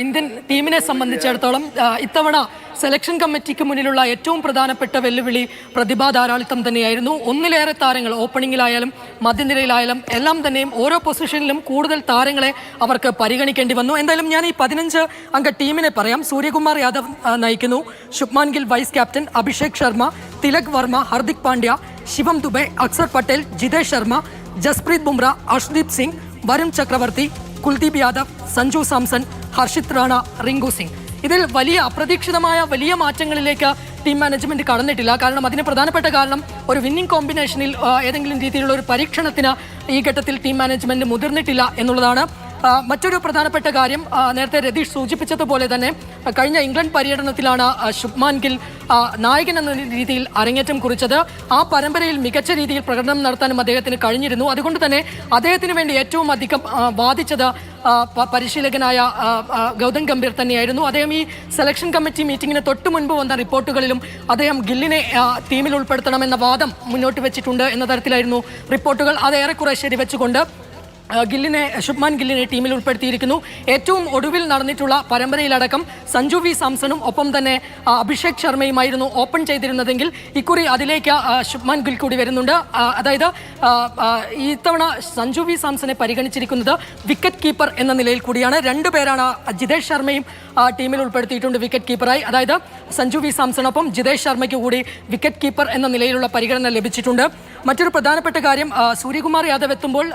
Indian ടീമിനെ സംബന്ധിച്ചിടത്തോളം ഇത്തവണ സെലക്ഷൻ കമ്മിറ്റിക്ക് മുന്നിലുള്ള ഏറ്റവും പ്രധാനപ്പെട്ട വെല്ലുവിളി പ്രതിഭാ ധാരാളിത്തം തന്നെയായിരുന്നു. ഒന്നിലേറെ താരങ്ങൾ ഓപ്പണിംഗിലായാലും മധ്യനിരയിലായാലും എല്ലാം തന്നെയും ഓരോ പൊസിഷനിലും കൂടുതൽ താരങ്ങളെ അവർക്ക് പരിഗണിക്കേണ്ടി വന്നു. എന്തായാലും ഞാൻ ഈ 15 അംഗ ടീമിനെ പറയാം. സൂര്യകുമാർ യാദവ് നയിക്കുന്നു, ശുഭ്മാൻ ഗിൽ വൈസ് ക്യാപ്റ്റൻ, അഭിഷേക് ശർമ്മ, തിലക് വർമ്മ, ഹർദിക് പാണ്ഡ്യ, ശിവം ദുബെ, അക്സർ പട്ടേൽ, ജിതേഷ് ശർമ്മ, ജസ്പ്രീത് ബുംറ, അർഷ്ദീപ് സിംഗ്, വരുൺ ചക്രവർത്തി, കുൽദീപ് യാദവ്, സഞ്ജു സാംസൺ, ഹർഷിത് റാണ, റിങ്കു സിംഗ്. ഇതിൽ അപ്രതീക്ഷിതമായ വലിയ മാറ്റങ്ങളിലേക്ക് ടീം മാനേജ്മെന്റ് കടന്നിട്ടില്ല. കാരണം അതിന് പ്രധാനപ്പെട്ട കാരണം ഒരു വിന്നിംഗ് കോമ്പിനേഷനിൽ ഏതെങ്കിലും രീതിയിലുള്ള ഒരു പരീക്ഷണത്തിന് ഈ ഘട്ടത്തിൽ ടീം മാനേജ്മെന്റ് മുതിർന്നിട്ടില്ല എന്നുള്ളതാണ്. മറ്റൊരു പ്രധാനപ്പെട്ട കാര്യം, നേരത്തെ രതീഷ് സൂചിപ്പിച്ചതുപോലെ തന്നെ കഴിഞ്ഞ ഇംഗ്ലണ്ട് പര്യടനത്തിലാണ് ശുഭ്മാൻ ഗിൽ നായകൻ എന്ന രീതിയിൽ അരങ്ങേറ്റം കുറിച്ചത്. ആ പരമ്പരയിൽ മികച്ച രീതിയിൽ പ്രകടനം നടത്താനും അദ്ദേഹത്തിന് കഴിഞ്ഞിരുന്നു. അതുകൊണ്ട് തന്നെ അദ്ദേഹത്തിന് വേണ്ടി ഏറ്റവും അധികം വാദിച്ചത് പരിശീലകനായ ഗൗതം ഗംഭീർ തന്നെയായിരുന്നു. അദ്ദേഹം ഈ സെലക്ഷൻ കമ്മിറ്റി മീറ്റിംഗിന് തൊട്ട് മുൻപ് വന്ന റിപ്പോർട്ടുകളിലും അദ്ദേഹം ഗില്ലിനെ ടീമിൽ ഉൾപ്പെടുത്തണമെന്ന വാദം മുന്നോട്ട് വെച്ചിട്ടുണ്ട് എന്ന തരത്തിലായിരുന്നു റിപ്പോർട്ടുകൾ. അത് ഏറെക്കുറെ ശരിവെച്ചുകൊണ്ട് ശുഭ്മാൻ ഗില്ലിനെ ടീമിൽ ഉൾപ്പെടുത്തിയിരിക്കുന്നു. ഏറ്റവും ഒടുവിൽ നടന്നിട്ടുള്ള പരമ്പരയിലടക്കം സഞ്ജു വി സാംസണും ഒപ്പം തന്നെ അഭിഷേക് ശർമ്മയുമായിരുന്നു ഓപ്പൺ ചെയ്തിരുന്നതെങ്കിൽ ഇക്കുറി അതിലേക്ക് ശുഭ്മാൻ ഗിൽ കൂടി വരുന്നുണ്ട്. അതായത് ഇത്തവണ സഞ്ജു വി സാംസണെ പരിഗണിച്ചിരിക്കുന്നത് വിക്കറ്റ് കീപ്പർ എന്ന നിലയിൽ കൂടിയാണ്. 2 പേരാണ് ജിതേഷ് ശർമ്മയും ടീമിൽ ഉൾപ്പെടുത്തിയിട്ടുണ്ട് വിക്കറ്റ് കീപ്പറായി. അതായത് സഞ്ജു വി സാംസണൊപ്പം ജിതേഷ് ശർമ്മയ്ക്ക് കൂടി വിക്കറ്റ് കീപ്പർ എന്ന നിലയിലുള്ള പരിഗണന ലഭിച്ചിട്ടുണ്ട്. മറ്റൊരു പ്രധാനപ്പെട്ട കാര്യം, സൂര്യകുമാർ യാദവ് എത്തുമ്പോൾ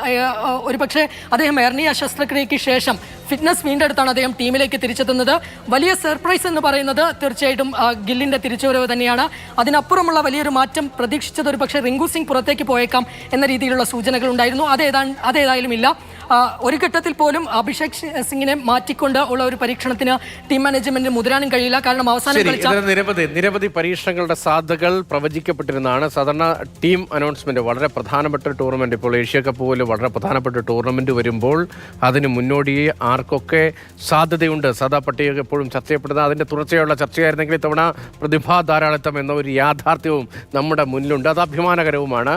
ഒരുപക്ഷെ അദ്ദേഹം ഹെർണിയ ശസ്ത്രക്രിയയ്ക്ക് ശേഷം ഫിറ്റ്നസ് വീണ്ടെടുത്താണ് അദ്ദേഹം ടീമിലേക്ക് തിരിച്ചെത്തുന്നത്. വലിയ സർപ്രൈസ് എന്ന് പറയുന്നത് തീർച്ചയായിട്ടും ഗില്ലിന്റെ തിരിച്ചുവരവ് തന്നെയാണ്. അതിനപ്പുറമുള്ള വലിയൊരു മാറ്റം പ്രതീക്ഷിച്ചത് ഒരുപക്ഷെ റിങ്കു സിംഗ് പുറത്തേക്ക് പോയേക്കാം എന്ന രീതിയിലുള്ള സൂചനകൾ ഉണ്ടായിരുന്നു. അതേതായാലും ഇല്ല. ഒരു ഘട്ടത്തിൽ പോലും അഭിഷേക് സിംഗിനെ മാറ്റിക്കൊണ്ട് ഉള്ള ഒരു പരീക്ഷണത്തിന് ടീം മാനേജ്മെന്റിന് മുതിരാനും കഴിയില്ല. കാരണം അവസാനം നിരവധി പരീക്ഷണങ്ങളുടെ സാധ്യതകൾ പ്രവചിക്കപ്പെട്ടിരുന്നതാണ്. സാധാരണ ടീം അനൗൺസ്മെന്റ് വളരെ പ്രധാനപ്പെട്ട ടൂർണമെന്റ്, ഇപ്പോൾ ഏഷ്യ കപ്പ് പോലെ വളരെ പ്രധാനപ്പെട്ട ടൂർണമെന്റ് വരുമ്പോൾ അതിന് മുന്നോടിയെ ആർക്കൊക്കെ സാധ്യതയുണ്ട്, സാധാ പട്ടിക എപ്പോഴും ചർച്ച ചെയ്യപ്പെടുന്നത് അതിന്റെ തുടർച്ചയുള്ള ചർച്ചയായിരുന്നെങ്കിൽ ഇത്തവണ പ്രതിഭാ ധാരാളിത്തം എന്ന ഒരു യാഥാർത്ഥ്യവും നമ്മുടെ മുന്നിലുണ്ട്. അത് അഭിമാനകരവുമാണ്.